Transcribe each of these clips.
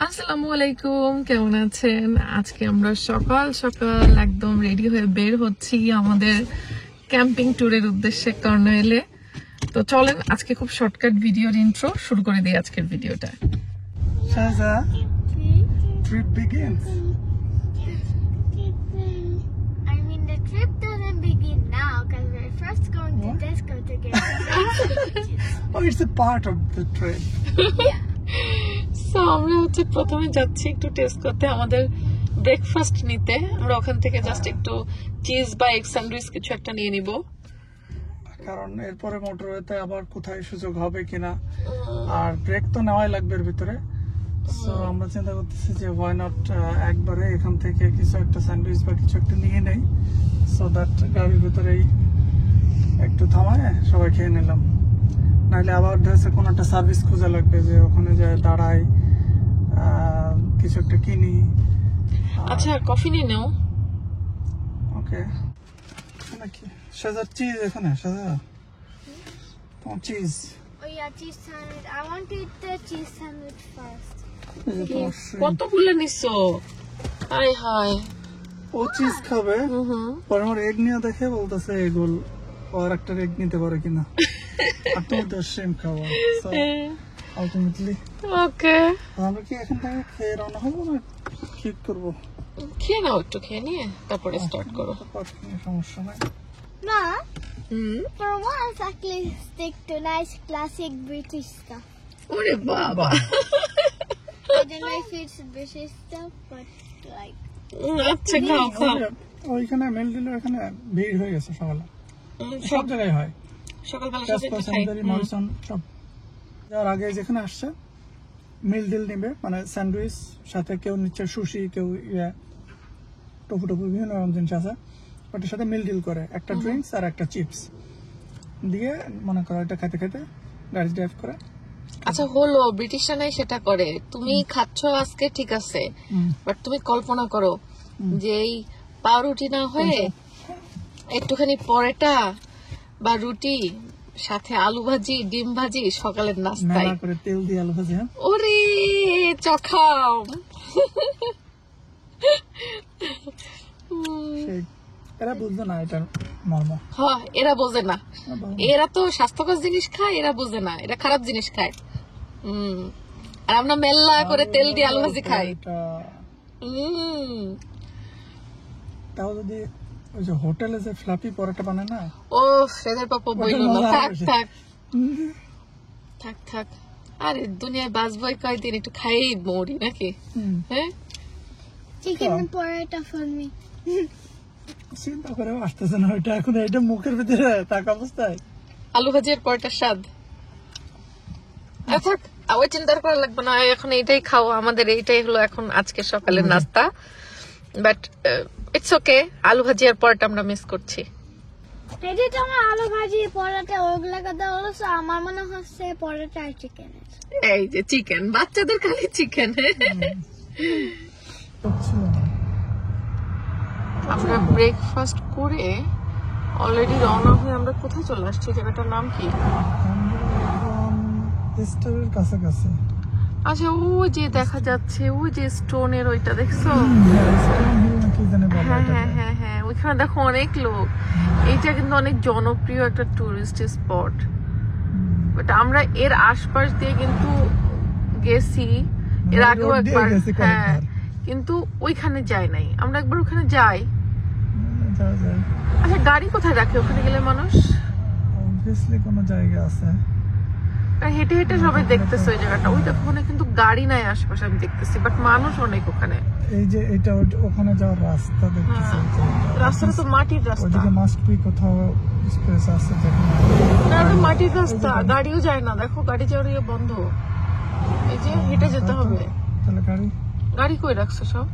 আসসালামু আলাইকুম, কেমন আছেন? আজকে আমরা সকাল সকাল একদম রেডি হয়ে বের হচ্ছি আমাদের ক্যাম্পিং ট্যুরের উদ্দেশ্যে কর্নওয়ালে। তো চলেন আজকে খুব শর্টকাট ভিডিওর ইন্ট্রো শুরু করে দিই আজকের ভিডিওটা। Shaza, trip begins. I mean, the trip doesn't begin now because we're first going to disco to get Oh, it's a part of the trip. So আমরা হচ্ছে প্রথমে যাচ্ছি একটু টেস্ট করতে আমাদের ব্রেকফাস্ট নিতে। আমরা ওখান থেকে জাস্ট একটু চিজ বা এগ স্যান্ডউইচ কিছু একটা নিয়ে নিব, কারণ এরপরে মোটরওয়েতে আবার কোথায় সুযোগ হবে কিনা, আর ব্রেক তো নেওয়াই লাগবে এর ভিতরে। সো আমরা চিন্তা করতেছি যে ওয়াই নট একবারে এখান থেকে কিছু একটা স্যান্ডউইচ বা কিছু একটা নিয়ে নেই, সো দ্যাট গাড়ির ভিতরেই একটু থামায় সবাই খেয়ে নিলাম। নাহলে আবার ধরেছে কোনো একটা সার্ভিস খোঁজা লাগবে যে ওখানে যায় দাঁড়াই কিছু একটা কিনি। আচ্ছা কফি নিয়ে নাও। ওকে, নাকি সাজা চিজ এখানে সাজা তোমার cheese. Oh yeah, cheese sandwich. I want to eat the cheese sandwich first. কতগুলো নিছো? হাই হাই, ও চিজ খাবে, পরে আমার এগ নিয়ে দেখে বলতেছে এগুল আর একটা এগ নিতে পারে কিনা, আর তুমি তো সেম খাবো। সো আলটিমেটলি ওকে, আমরা কি এখান থেকে খেয়ে রান্না হবো না কি করবো? খেয়ে নাও, একটু খেয়ে নিয়ে তারপরে স্টার্ট করো। সমস্যা নাই। No, for once, actually stick to nice classic British stuff. ওরে বাবা, I don't know if it's British stuff, but like. আচ্ছা খাও খাও। ওইখানে মেল দিলে এখানে ভিড় হয়ে গেছে সকালে, সব জায়গায় হয় সকালবেলা মরিসন সব। যাওয়ার আগে যেখানে আসছে মিল ডিল নিবে, মানে স্যান্ডউইচ সাথে কেউ নিচ্ছে সুশি, কেউ টফু টফু বিভিন্ন রকম জিনিস আছে, ওটার সাথে মিল ডিল করে একটা ড্রিঙ্কস আর একটা চিপস দিয়ে মনে করো এটা খেতে খেতে গাড়ি ড্রাইভ করে। আচ্ছা হলো, ব্রিটিশরা নাই সেটা করে, তুমি খাচ্ছ আজকে ঠিক আছে, বাট তুমি কল্পনা করো যে এই পাউরুটি না হয়ে একটুখানি পরোটা বা রুটি সাথে আলু ভাজি ডিম ভাজি সকালের নাস্তায় করে তেল দিয়ে আলু ভাজি। ওরে চখাও, এরা বুঝবে না এটার মর্ম। হ্যাঁ এরা বোঝে না, এরা তো স্বাস্থ্যকর জিনিস খায়, এরা বোঝে না, এরা খারাপ জিনিস খায়। আর আমরা মেল্লা করে তেল দিয়ে আলু ভাজি খাই। তাও যদি ওই যে হোটেলে যে ফ্লাপি পরোটা বানায় না, ও সেদের পাপা বইলো না, থাক থাক থাক থাক। আরে দুনিয়ায় বাঁচবই কয়দিন, একটু খাইই মরি নাকি? হ্যাঁ, Chicken porridge for me. চিন্তা করেও আসতেছে না ওইটা এখন, এটা মুখের ভিতরে থাকা অবস্থায় আলু ভাজি আর পরোটার স্বাদ। থাক, ওই চিন্তা করা লাগবে না, এখন এইটাই খাও, আমাদের এইটাই হলো এখন আজকে সকালের নাস্তা। বাট ইটস ওকে, আলু ভাজি আর পরোটা আমরা মিস করছি। এটা তো আমার আলু ভাজি পরোটা ওগুলা কথা হলো, আমার মনে হচ্ছে পরোটা আর চিকেন। এই যে চিকেন, বাচ্চাদের খালি চিকেন। আমরা ব্রেকফাস্ট করে অলরেডি রওনা হয়ে আমরা কোথায় চলে আসছি, জায়গাটার নাম কি? স্টোরের কাছাকাছি। আচ্ছা ওই যে দেখা যাচ্ছে, ওই যে স্টোনের ওইটা দেখছো? হ্যাঁ হ্যাঁ হ্যাঁ হ্যাঁ, ওইখানে দেখো অনেক লোক। এইটা কিন্তু অনেক জনপ্রিয় একটা টুরিস্ট স্পট, বাট আমরা এর আশপাশ দিয়ে কিন্তু গেছি এর আগেও একবার। হ্যাঁ, কিন্তু ওইখানে যাই নাই আমরা, একবার ওখানে যাই। আচ্ছা গাড়ি কোথায় রাখে ওখানে গেলে মানুষ? অবভিয়াসলি কোনো জায়গা আছে, হেঁটে হেঁটে সবাই দেখতেছে ওই জায়গাটা। ওই দেখো ওখানে কিন্তু গাড়ি নাই আশেপাশে, আমি দেখতেছি, বাট মানুষ অনেক ওখানে। এই যে এটা ওখানে যাওয়ার রাস্তা দেখতেছি, রাস্তাটা তো মাটির রাস্তা, ওইদিকে মাস্ট বি কোথাও স্পেস আছে যেখানে না, ওটা মাটির রাস্তা, গাড়িও যায় না। দেখো গাড়ি যাওয়ার ইয়ে বন্ধ, এই যে হেঁটে যেতে হবে। তাহলে গাড়ি কই রাখছো সব?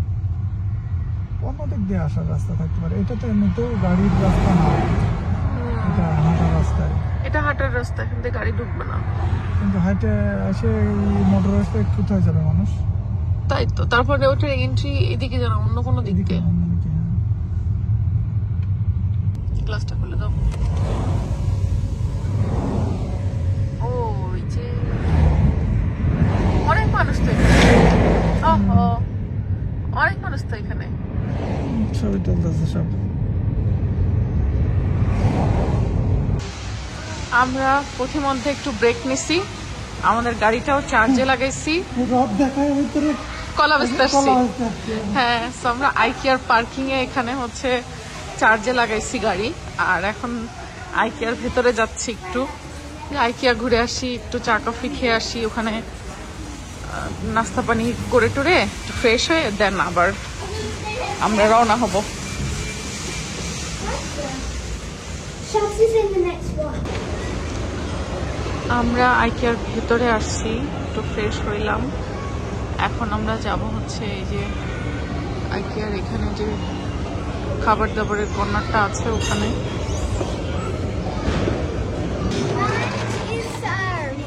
অন্য দিক দিয়ে আসার রাস্তা থাকতে পারে, এটা তো এমনিতেও গাড়ির রাস্তা না, এটা হাঁটার রাস্তা। এটা হাঁটার রাস্তা, এখান থেকে গাড়ি ঢুকবে না, কিন্তু হাইটে এসে মোটর রাস্তায় কোথায় যাবে মানুষ? তাই তো, তারপরে ওটার এন্ট্রি এদিকে যাবে অন্য কোনো দিক দিয়ে। গ্লাসটা খুলে দাও। ও ওই যে অনেক মানুষ তো মানুষ তো এখানে। ছবি তুলতেছে সব। আমরা পথিমধ্যে একটু ব্রেক নিছি, আমাদের গাড়িটাও চার্জে লাগাইছি, রথ দেখায় ভিতরে কলা বেচতে আসছি। হ্যাঁ, so আমরা আইকিয়ার পার্কিং এ এখানে হচ্ছে চার্জে লাগাইছি গাড়ি, আর এখন আইকিয়ার ভেতরে যাচ্ছি একটু, আইকিয়া ঘুরে আসি, একটু চা কফি খেয়ে আসি, ওখানে নাস্তা পানি করে টুরে একটু ফ্রেশ হয়ে দেন আবার আমরা রওনা হব। Shops is in the next one. আমরা আইকিয়ার ভেতরে আসছি, একটু ফ্রেশ হইলাম, এখন আমরা যাব হচ্ছে এই যে আইকিয়ার এখানে যে খাবার দাবারের কর্নারটা আছে ওখানে। Is served.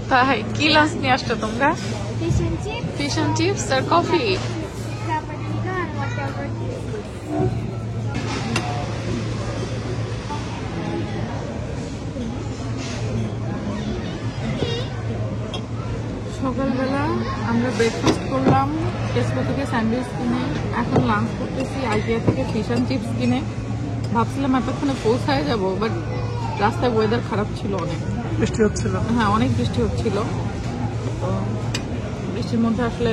তাই কি লাঞ্চ নিয়ে আসছো তোমরা? Fish and chips, fish and chips আর কফি। cappuccino, and whatever. সকালবেলা আমরা ব্রেকফাস্ট করলাম, টেস্কো থেকে স্যান্ডউইচ কিনে, এখন লাঞ্চ করতেছি আইকিয়া থেকে ফিশ অ্যান্ড চিপস কিনে। ভাবছিলাম এতক্ষণে পৌঁছায় যাব, বাট রাস্তায় ওয়েদার খারাপ ছিল, অনেক বৃষ্টি হচ্ছিল। হ্যাঁ অনেক বৃষ্টি হচ্ছিল, তো বৃষ্টির মধ্যে আসলে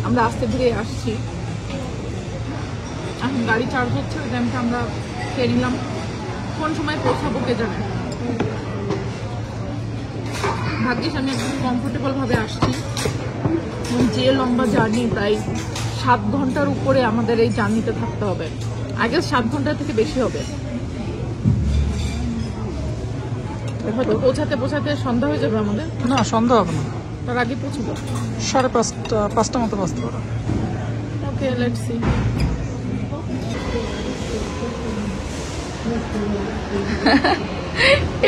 আমরা আস্তে ধীরে আসছি। এখন গাড়ি চার্জ হচ্ছে, ওই টাইমটা আমরা খেয়ে নিলাম, কোন সময় পৌঁছাবো কে জানে। ভাগ্যিস আমি একদম কমফোর্টেবল ভাবে আসছি, যে লম্বা জার্নি প্রায় 7 ঘন্টার উপরে আমাদের এই জার্নিতে থাকতে হবে, আগে 7 ঘন্টা থেকে বেশি হবে। হয়তো পৌঁছাতে পৌঁছাতে সন্ধ্যা হয়ে যাবে আমাদের, না সন্ধ্যা হবে না, তার আগে পৌঁছবো 5:30 মতো বাজতে পারে। ওকে, লেটস সি।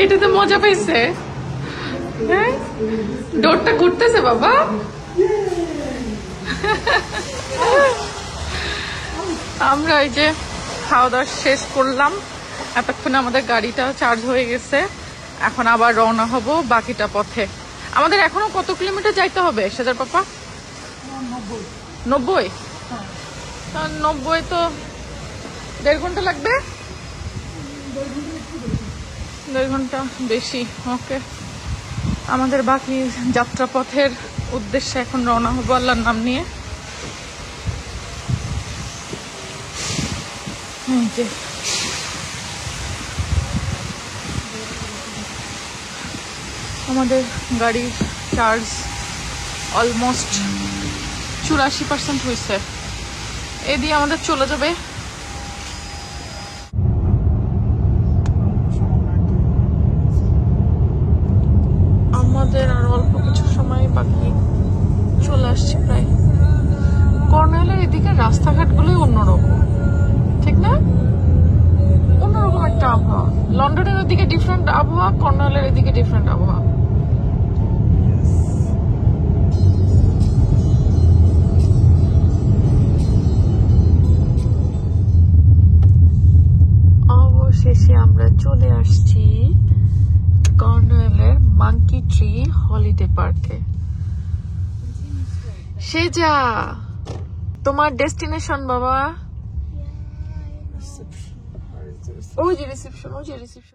এটাতে মজা পাইছে, হ্যাঁ ডোরটা ঘুরতেছে বাবা। আমরা এই যে খাওয়া দাওয়া শেষ করলাম, এতক্ষণে আমাদের গাড়িটা চার্জ হয়ে গেছে, এখন আবার রওনা হব বাকিটা পথে। আমাদের এখনো কত কিলোমিটার যাইতে হবে সেজার পাপা? 90। 90 তো 1.5 ঘন্টা লাগবে, 1.5 ঘন্টা বেশি। ওকে, আমাদের বাকি যাত্রাপথের উদ্দেশ্যে এখন রওনা হবো আল্লাহর নাম নিয়ে। এই যে আমাদের গাড়ির চার্জ অলমোস্ট 84% হয়েছে, এ দিয়ে আমাদের চলে যাবে। আমাদের আর অল্প কিছু সময় বাকি, চলে আসছি প্রায়। কর্নাওয়ালের এদিকে রাস্তাঘাটগুলোই অন্যরকম, ঠিক না? অন্যরকম একটা আবহাওয়া। লন্ডনের ওদিকে ডিফারেন্ট আবহাওয়া, কর্নাওয়ালের এদিকে ডিফারেন্ট আবহাওয়া। অবশেষে আমরা চলে আসছি কর্নওয়ালের মাঙ্কি ট্রি হলিডে পার্কে। সেজা, তোমার ডেস্টিনেশন বাবা? ওই যে রিসেপশন, ওই যে রিসেপশন।